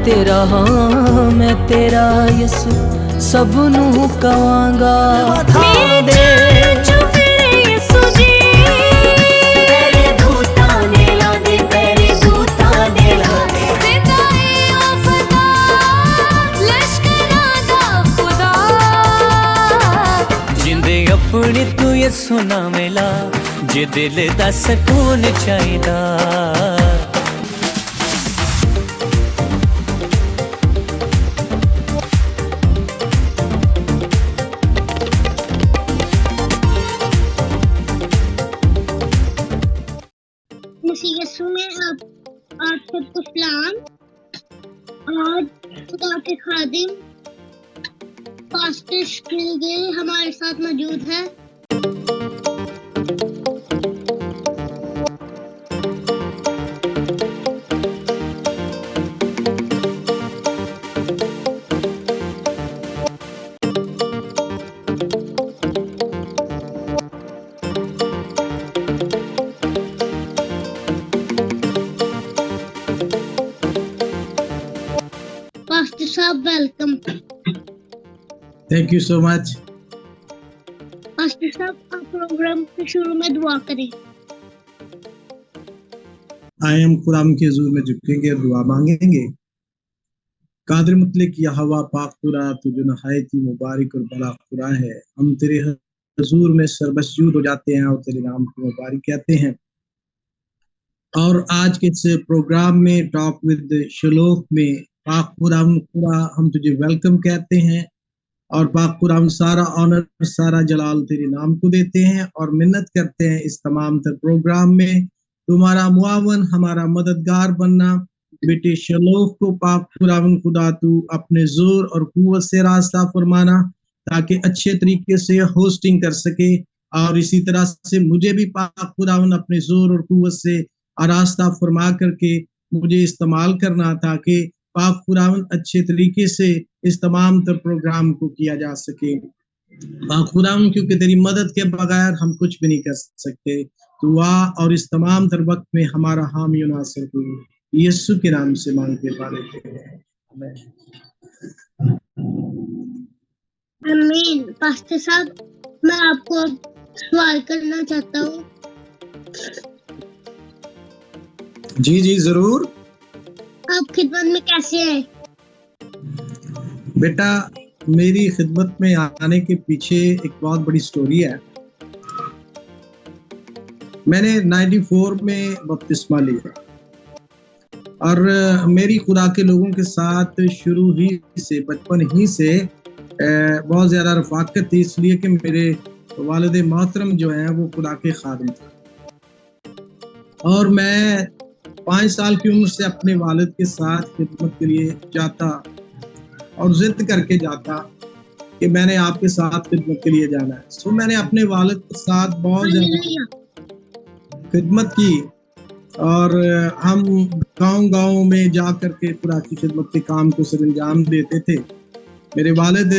तेरा हाँ मैं तेरा यसु सब नू कवांगा। मेरे चरण चो फिरे यसु जी, तेरे दूतां ने ला दे, तेरे दूतां ने ला दे। जिंदा है ओ खुदा लश्करां दा खुदा, जिंदे अपनी तू यसु नाम ला, जे दिल दा सकून चाहिदा। मसीह यीशु में आप सबको सलाम। आज खुदा के खादिम पास्टर शकील गिल हमारे साथ मौजूद है। पास्टर साहब welcome. Thank you so much. Pastor साहब आप प्रोग्राम के शुरू में दुआ करें। आए हम खुदाम के हुजूर में झुकेंगे और दुआ मांगेंगे। कादिर मुतलक यहोवा पाक खुदा तू जो नहायत ही मुबारक और भला खुदा है, हम तेरे हुजूर में सरबसजूद हो जाते हैं और तेरे नाम की मुबारक कहते हैं। और आज के इस प्रोग्राम में टॉक विद शलोक में पाक खुदा हम तुझे वेलकम कहते हैं और पाक खुदा सारा ऑनर सारा जलाल तेरे नाम को देते हैं और मिन्नत करते हैं इस तमाम तर प्रोग्राम में तुम्हारा मुआवन हमारा मददगार बनना। बेटे शलोक को पाक खुदा तू अपने जोर और कुव्वत से रास्ता फरमाना ताकि अच्छे तरीके से होस्टिंग कर सके, और इसी तरह से मुझे भी पाक खुदावन अपने जोर और कुव्वत से रास्ता फरमा करके मुझे इस्तेमाल करना ताकि पाक खुदावन अच्छे तरीके से इस तमाम तर प्रोग्राम को किया जा सके। पाक खुदावन क्योंकि तेरी मदद के बगैर हम कुछ भी नहीं कर सकते। तू आ और इस तमाम तर वक्त में हमारा हामी और नासिर हो, यीशु के नाम से मांग के पा लेते हैं, आमीन। पास्टर साहब मैं आपको सवाल करना चाहता हूँ। जी जी जरूर। आप खिदमत में कैसे हैं? बेटा मेरी खिदमत में आने के पीछे एक बहुत बड़ी स्टोरी है। मैंने 94 में बपतिस्मा लिया और मेरी खुदा के लोगों के साथ शुरू ही से बचपन ही से बहुत ज़्यादा रफाकत थी, इसलिए कि मेरे वालिद मोहतरम जो हैं वो खुदा के खादिम थे और मैं 5 साल की उम्र से अपने वालिद के साथ खिदमत के लिए जाता और जिद करके जाता कि मैंने आपके साथ खिदमत के लिए जाना है। सो मैंने अपने वालिद के साथ बहुत ज़्यादा खिदमत की और हम गांव में जा करके खुदा की खिदमत के काम को सरंजाम देते थे। मेरे वालिद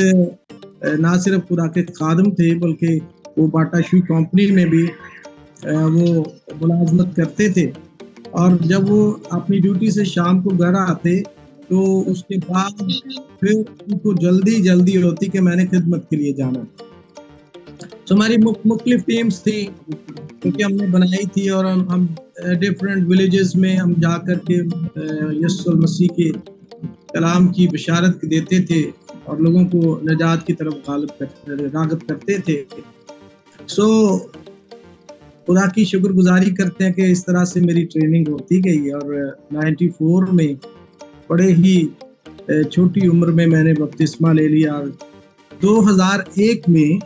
ना सिर्फ खुदा के खादिम थे बल्कि वो बाटा शू कंपनी में भी वो मुलाजमत करते थे और जब वो अपनी ड्यूटी से शाम को घर आते तो उसके बाद फिर उनको जल्दी होती कि मैंने खिदमत के लिए जाना। तो हमारी मुख्तलिफ टीम्स थी क्योंकि हमने बनाई थी और हम डिफरेंट विलेजेस में हम जा कर के यीशु मसीह के कलाम की बशारत देते थे और लोगों को नजात की तरफ राग़िब करते थे। सो खुदा की शुक्रगुजारी करते हैं कि इस तरह से मेरी ट्रेनिंग होती गई और 94 में बड़े ही छोटी उम्र में मैंने बपतिस्मा ले लिया। 2001 में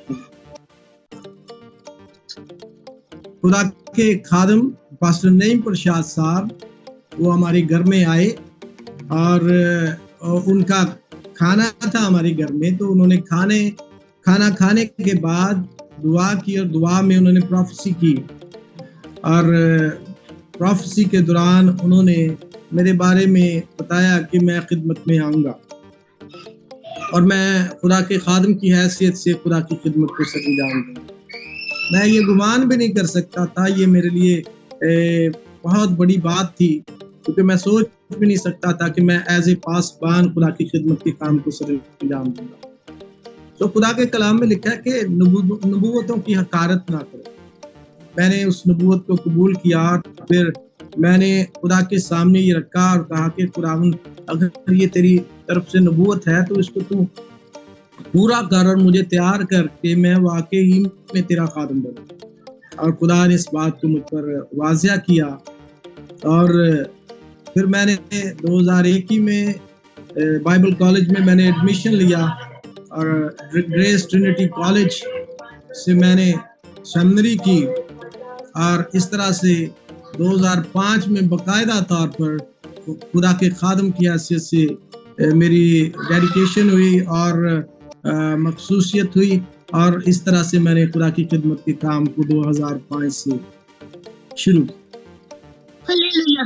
खुदा के खादिम पास्टर नईम प्रसाद साहब वो हमारे घर में आए और उनका खाना था हमारे घर में, तो उन्होंने खाना खाने के बाद दुआ की और दुआ में उन्होंने प्रोफेसी की और प्रोफेसी के दौरान उन्होंने मेरे बारे में बताया कि मैं खिदमत में आऊँगा और मैं खुदा के खादिम की हैसियत से खुदा की खिदमत को सरंजाम दूँगा। मैं ये गुमान भी नहीं कर सकता था, ये मेरे लिए बहुत बड़ी बात थी क्योंकि मैं सोच भी नहीं सकता था कि मैं एज ए पासबान खुदा की खिदमत के काम को सर अंजाम दूंगा। तो खुदा के कलाम में लिखा है कि नबूवतों की हकारत ना करो। मैंने उस नबूवत को कबूल किया, फिर मैंने खुदा के सामने ये रखा और कहा कि खुदावंद, अगर ये तेरी तरफ से नबूवत है तो इसको तू पूरा कर और मुझे तैयार करके मैं वाकई में तेरा खादम बनूं। और खुदा ने इस बात को मुझ पर वाज़िया किया। और फिर मैंने 2021 में बाइबल कॉलेज में मैंने एडमिशन लिया और ग्रेस ट्रिनिटी कॉलेज से मैंने सेमिनरी की। और इस तरह से 2005 में बाकायदा तौर पर खुदा के खादम की हैसियत से मेरी डेडिकेशन हुई और मखसूसियत हुई। और इस तरह से मैंने खुदा की खिदमत के काम को 2005 से शुरू किया। हालेलुया।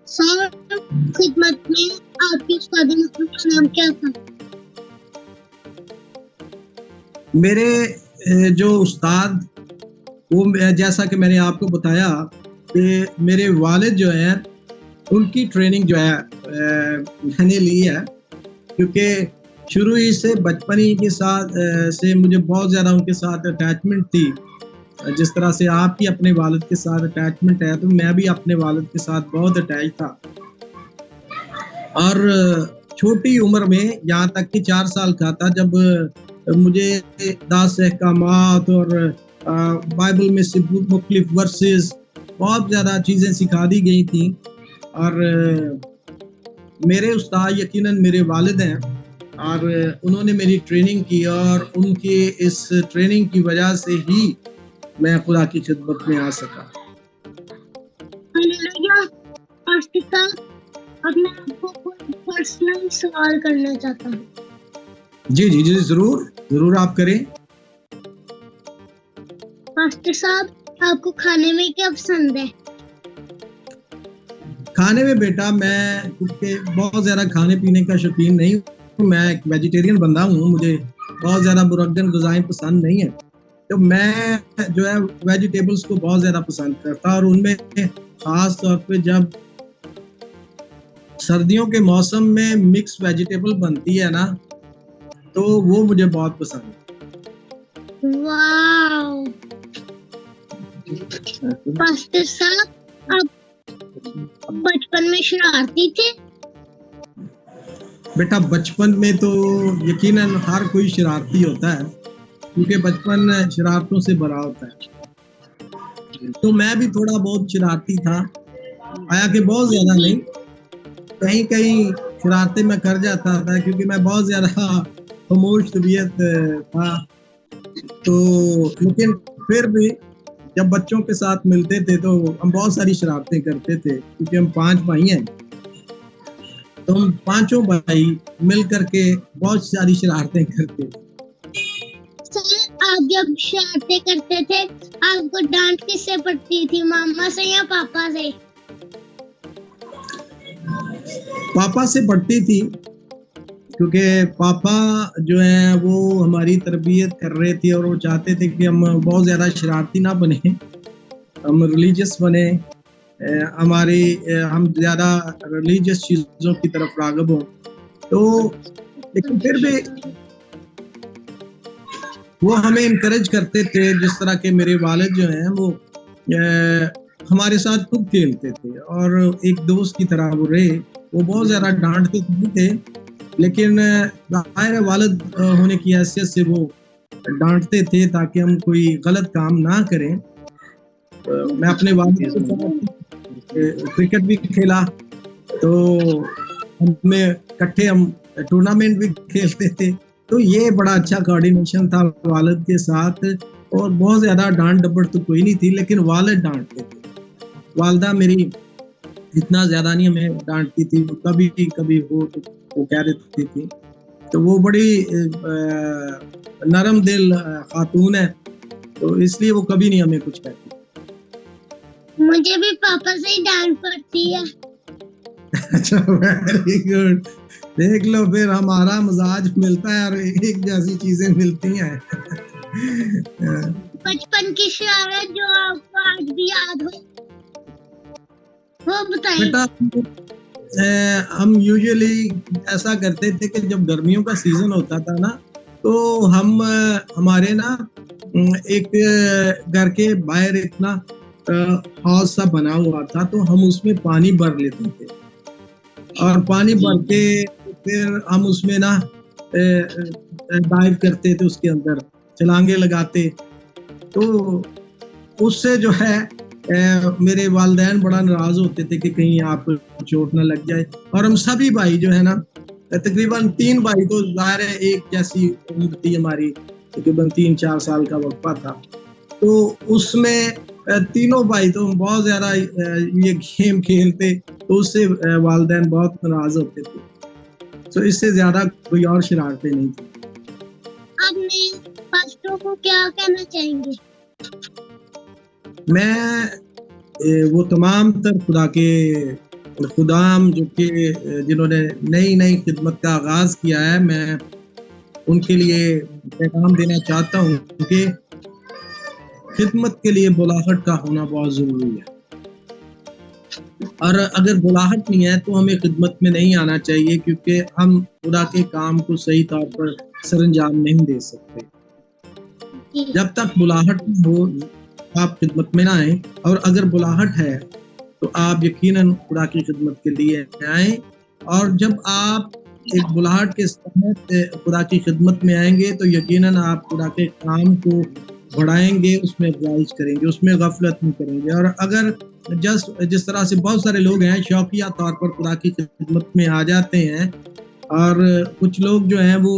सर, खिदमत में आपकी उस्तादी का नाम क्या था? मेरे जो उस्ताद, वो जैसा कि मैंने आपको बताया कि मेरे वालिद जो हैं उनकी ट्रेनिंग जो है मैंने ली है, क्योंकि शुरू ही से बचपन ही के साथ से मुझे बहुत ज़्यादा उनके साथ अटैचमेंट थी। जिस तरह से आपकी अपने वालिद के साथ अटैचमेंट है, तो मैं भी अपने वालिद के साथ बहुत अटैच था। और छोटी उम्र में, यहाँ तक कि 4 साल का था, जब मुझे 10 अहकामात और बाइबल में से मुख्तलिफ वर्सेस, बहुत ज़्यादा चीज़ें सिखा दी गई थी। और मेरे उस्ताद यकीनन मेरे वालिद हैं और उन्होंने मेरी ट्रेनिंग की, और उनके इस ट्रेनिंग की वजह से ही मैं खुदा की खिदमत में आ सका। हालेलुया। पास्टर साहब, अब मैं आपको कोई पर्सनल सवाल करना चाहता हूँ। जी जी जी, जरूर आप करें। पास्टर साहब, आपको खाने में क्या पसंद है? खाने में बेटा, मैं क्योंकि बहुत ज़्यादा खाने पीने का शौकीन नहीं हूँ, मैं एक वेजिटेरियन बंदा हूँ, मुझे बहुत ज़्यादा मुरग्गन ग़िज़ाएं पसंद नहीं है। तो मैं जो है वेजिटेबल्स को बहुत ज़्यादा पसंद करता, और उनमें ख़ास तौर पे जब सर्दियों के मौसम में मिक्स वेजिटेबल बनती है ना, तो वो मुझे बहुत पसंद है। वाओ। पास्टर साहब, आप बचपन में शरारती थे? बेटा, बचपन में तो यकीनन हर कोई शरारती होता है, क्योंकि बचपन शरारतों से भरा होता है। तो मैं भी थोड़ा बहुत शरारती था, आया कि बहुत ज़्यादा नहीं, कहीं कहीं शरारतें मैं कर जाता था, क्योंकि मैं बहुत ज़्यादा खामोश तबीयत था। तो लेकिन फिर भी जब बच्चों के साथ मिलते थे तो हम बहुत सारी शरारतें करते थे, क्योंकि हम 5 भाई हैं। तो हम 5 भाई मिल करके बहुत सारी शरारतें करते थे। सर, आप जब शरारतें करते थे, आपको डांट किससे पड़ती थी, मामा से या पापा से? पापा से पड़ती थी, क्योंकि पापा जो है वो हमारी तरबियत कर रहे थे और वो चाहते थे कि हम बहुत ज़्यादा शरारती ना बने, हम रिलीजियस बने, हम ज़्यादा रिलीजियस चीज़ों की तरफ राग़िब हों। तो लेकिन फिर भी वो हमें इनकरेज करते थे, जिस तरह के मेरे वालिद जो हैं वो हमारे साथ खूब खेलते थे और एक दोस्त की तरह वो रहे। वो बहुत ज़्यादा डांटते थे, लेकिन ज़ाहिर वालिद होने की हैसियत से वो डांटते थे ताकि हम कोई गलत काम ना करें। मैं अपने वालिद के साथ क्रिकेट भी खेला, तो हमें इकट्ठे हम टूर्नामेंट भी खेलते थे। तो ये बड़ा अच्छा कोऑर्डिनेशन था वालिद के साथ, और बहुत ज़्यादा डांट डपट तो कोई नहीं थी, लेकिन वालिद डांटते थे। वालदा मेरी इतना ज़्यादा नहीं हमें डांटती थी, कभी कभी वो कह देती थी। तो वो बड़ी नरम दिल खातून है, तो इसलिए वो कभी नहीं हमें कुछ कहती। मुझे भी पापा से ही डांट पड़ती है। अच्छा, वेरी गुड। देख लो, फिर हमारा मिजाज मिलता है और एक जैसी चीजें मिलती हैं। बचपन की शरारत जो आपको आज भी याद हो, वो बताइए। बेटा हम यूजुअली ऐसा करते थे कि जब गर्मियों का सीजन होता था ना, तो हम हमारे ना एक घर के बाहर इतना हाउस सा बना हुआ था, तो हम उसमें पानी भर लेते थे और पानी भर के फिर हम उसमें ना डाइव करते थे, उसके अंदर छलांगे लगाते। तो उससे जो है मेरे वालिदैन बड़ा नाराज होते थे कि कहीं आप चोट ना लग जाए। और हम सभी भाई जो है ना, तकरीबन 3 भाई, तो ज़ाहिर है एक जैसी उम्र थी हमारी, तकरीबन 3-4 साल का वक्फा था। तो उसमें तीनों भाई तो बहुत ज़्यादा ये गेम खेलते, तो उससे वालिदैन बहुत नाराज होते थे। तो इससे ज़्यादा कोई और शरारतें नहीं थी। आप नए पास्टरों को क्या कहना चाहेंगे? मैं वो तमाम तर खुदा के खुदाम जो कि जिन्होंने नई नई खिदमत का आगाज़ किया है, मैं उनके लिए पैगाम देना चाहता हूँ कि खिदमत के लिए बुलाहट का होना बहुत ज़रूरी है। और अगर बुलाहट नहीं है तो हमें खिदमत में नहीं आना चाहिए, क्योंकि हम खुदा के काम को सही तौर पर सरअंजाम नहीं दे सकते। जब तक बुलाहट हो आप खिदमत में ना आए, और अगर बुलाहट है तो आप यकीनन खुदा की खिदमत के लिए आए। और जब आप एक बुलाहट के तहत खुदा की खिदमत में आएंगे तो यकीनन आप खुदा के काम को बढ़ाएंगे, उसमें अफजाइश करेंगे, उसमें गफलत नहीं करेंगे। और अगर जिस तरह से बहुत सारे लोग हैं शौकिया तौर पर खुदा की खिदमत में आ जाते हैं, और कुछ लोग जो हैं वो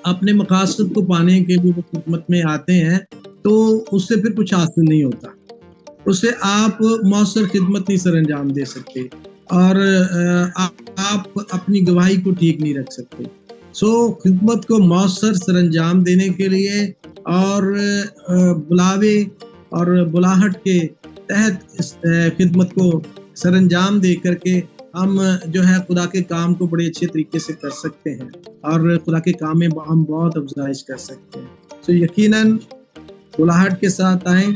अपने मकासद को पाने के लिए वो खिदमत में आते हैं, तो उससे फिर कुछ हासिल नहीं होता, उससे आप मौसर खिदमत नहीं सरअंजाम दे सकते, और आप अपनी गवाही को ठीक नहीं रख सकते। सो खिदमत को मौसर सरअंजाम देने के लिए और बुलावे और बुलाहट के तहत इस खिदमत को सरअंजाम दे करके हम जो है खुदा के काम को बड़े अच्छे तरीके से कर सकते हैं, और खुदा के काम में हम बहुत अफजाइश कर सकते हैं। सो यकीनन बुलाहट के साथ आएँ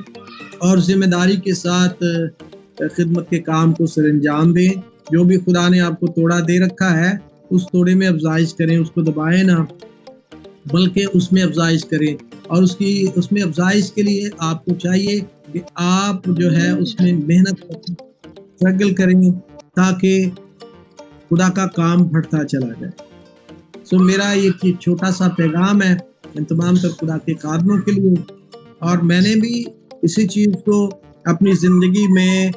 और जिम्मेदारी के साथ खिदमत के काम को सरअंजाम दें। जो भी खुदा ने आपको तोड़ा दे रखा है, उस तोड़े में अफजाइश करें, उसको दबाएं ना, बल्कि उसमें अफजाइश करें। और उसमें अफजाइश के लिए आपको चाहिए कि आप जो है उसमें मेहनत करें, स्ट्रगल करें, ताकि खुदा का काम बढ़ता चला जाए। सो मेरा ये छोटा सा पैगाम है इन तमाम तर खुदा के खादमों के लिए, और मैंने भी इसी चीज़ को अपनी ज़िंदगी में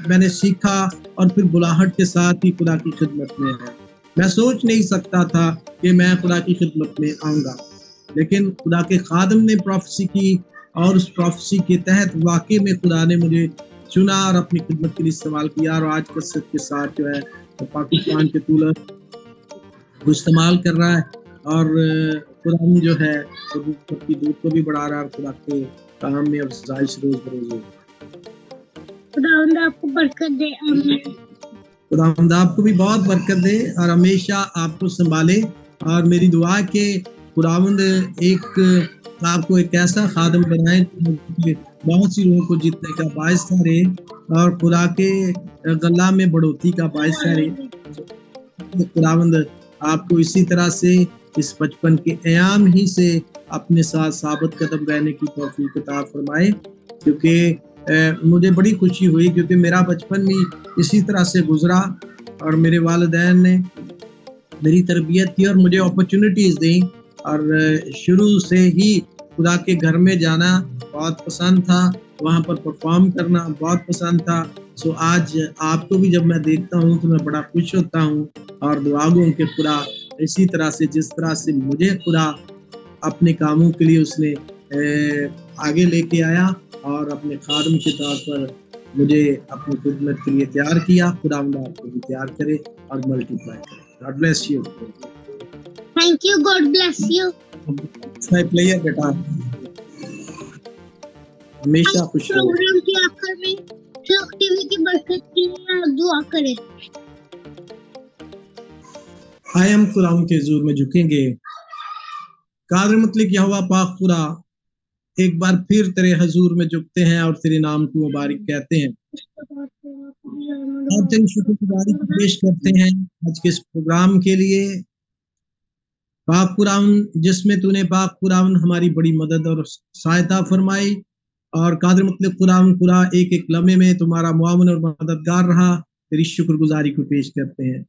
मैंने सीखा, और फिर बुलाहट के साथ ही खुदा की खिदमत में है। मैं सोच नहीं सकता था कि मैं खुदा की खिदमत में आऊँगा, लेकिन खुदा के खादम ने प्रोफेसी की, और उस प्रोफेसी के तहत वाकई में खुदा ने मुझे चुना और अपनी खिदमत के लिए इस्तेमाल किया, और आज कसरत के साथ जो है तो पाकिस्तान के तूलर को इस्तेमाल कर रहा है, और खुदा जो है की दूध को भी बढ़ा रहा है, और खुदा के काम में अफजाइश रोज बरोज हो। खुदावंद आपको बरकत दे, आमीन। खुदावंद आपको भी बहुत बरकत दे और हमेशा आपको संभाले। और मेरी दुआ के खुदावंद आपको एक ऐसा खादम बनाए जो बहुत सी लोगों को जीतने का बायस करे, और खुदा के गला में बढ़ोतरी का बायस करे। खुदावंद आपको इसी तरह से इस बचपन के अयाम ही से अपने साथ साबित कदम रहने की तौफीक अता फरमाए, क्योंकि मुझे बड़ी खुशी हुई, क्योंकि मेरा बचपन भी इसी तरह से गुजरा, और मेरे वालिदैन ने मेरी तरबियत की और मुझे अपॉर्चुनिटीज़ दी, और शुरू से ही खुदा के घर में जाना बहुत पसंद था, वहाँ पर परफॉर्म करना बहुत पसंद था। सो आज आपको भी जब मैं देखता हूँ तो मैं बड़ा खुश होता हूँ, और दुआ गो कि खुदा इसी तरह से, जिस तरह से मुझे खुदा अपने कामों के लिए उसने आगे लेके आया और अपने खादम के तौर पर मुझे अपनी खिदमत के लिए तैयार किया, खुदा आपको भी तैयार करे और मल्टीप्लाई करे। God bless you. Thank you, god bless you. My player बेटा, हमेशा खुश रहो। प्रोग्राम के आखिर में फ्लॉक टीवी की बरकत के लिए आप दुआ करें। आए हम खुदा के हुजूर में झुकेंगे। कादर मुतलक यहोवा पाक खुदा, एक बार फिर तेरे हजूर में झुकते हैं और तेरे नाम को मुबारक कहते हैं और तेरी शुक्रगुजारी पेश करते हैं आज के इस प्रोग्राम के लिए। पाक कुरान जिसमें तूने पाक कुरान हमारी बड़ी मदद और सहायता फरमाई और कादिर मतलब कुरान पूरा एक एक लम्हे में तुम्हारा मुआवन और मददगार रहा, तेरी शुक्रगुजारी को पेश करते हैं।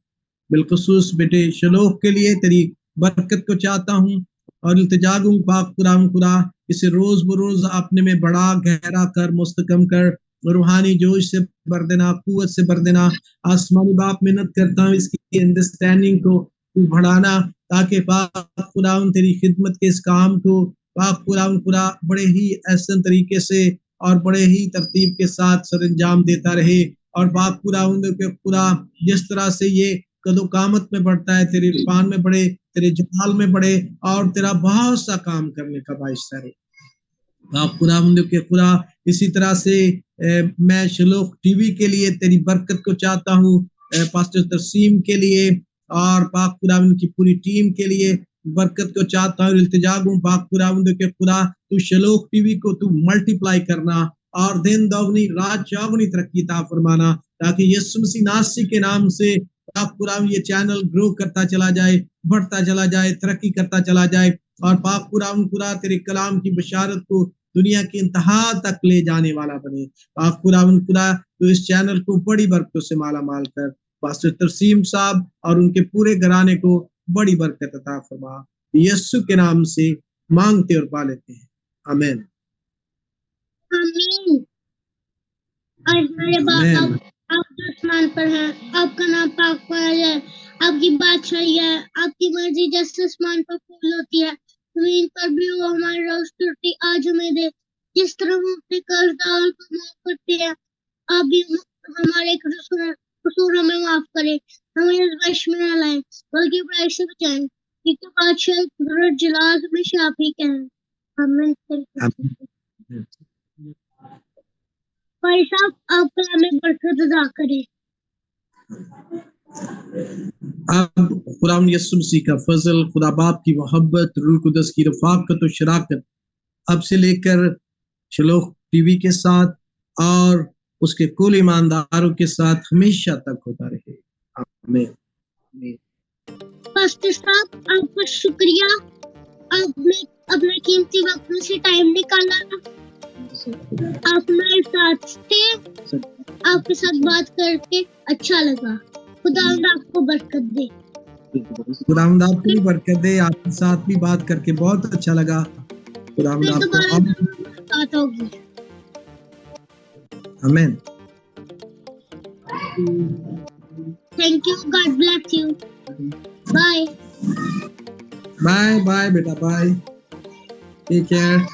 बिलखुसूस बेटे शलोक के लिए तेरी बरकत को चाहता हूँ और इल्तिजा दूं पाक कुरान खुदा इसे रोज बरोज अपने में बड़ा गहरा कर मुस्तकम कर, रूहानी जोश से भर देना, कुव्वत से भर देना। आसमानी बाप मिन्नत करता हूँ इसकी अंडरस्टैंडिंग को तू बढ़ाना ताकि पाक कुरान तेरी खिदमत के इस काम को पाक कुरान पूरा बड़े ही ऐसे तरीके से और बड़े ही तरतीब के साथ सरंजाम देता रहे और पाक कुरान के पूरा जिस तरह से ये कदो कामत में बढ़ता है, तेरे इरफान में बढ़े, तेरे जमाल में बढ़े और तेरा बहुत सा काम करने का बाइस रहे। आप कुरान के पूरा इसी तरह से मैं शलोक टीवी के लिए तेरी बरकत को चाहता हूँ, पास्टर तरसीम के लिए और पाक कुरान की पूरी टीम के लिए बरकत को चाहता हूँ। इल्तिजा हूँ पाक कुरान के खुदा तू शलोक टीवी को तू मल्टीप्लाई करना और दिन दोगुनी रात चौगुनी तरक्की ता फरमाना ताकि यीशु मसीह नासरी के नाम से पाक कुरान ये चैनल ग्रो करता चला जाए, बढ़ता चला जाए, तरक्की करता चला जाए और पाक कुरान पूरा तेरे कलाम की बशारत को दुनिया की इंतहा तक ले जाने वाला बने। पाक कुरान खुदा तो इस चैनल को बड़ी बरकतों से माला माल कर पास्टर तरसीम साहब और उनके पूरे घराने को बड़ी बरकत अता फरमा। यीशु के नाम से मांगते और पा लेते हैं, आमीन आमीन। और हमारे बाप आप जो आसमान पर हैं, आपका नाम पाक पाया जाए, आपकी बादशाही है, आपकी मर्जी जैसे आसमान पर फूल होती है जमीन पर भी हो। हमारी रोज की रोटी आज हमें दे, जिस तरह हम अपने कर्जदारों को माफ करते हैं, आप भी हमारे कसूर हमें माफ करें, हमें इस वश में न लाएं बल्कि बुराई से बचाएं, क्योंकि बादशाह कुदरत जलाल हमेशा आप ही के हैं, आमीन। भाई साहब आप कलाम में बरकत अदा करें। अब कुरान यीशु मसीह का फजल, खुदा बाप की मोहब्बत, रूह कुदस की रफाकत और शराकत अब से लेकर शलोक टीवी के साथ और उसके कुल ईमानदारों के साथ हमेशा तक होता रहे, आमीन। पास्टर साहब आपका शुक्रिया, आपने अपना कीमती वक्त में से टाइम निकाला, आप हमारे साथ थे, आपके साथ बात करके अच्छा लगा। खुदावंद आपको बरकत दे। खुदावंद आपको भी बरकत दे, आपके साथ भी बात करके बहुत अच्छा लगा। खुदावंद आपको बात होगी, आमीन। Thank you, god bless you, bye bye bye बेटा, बाय, टेक केयर।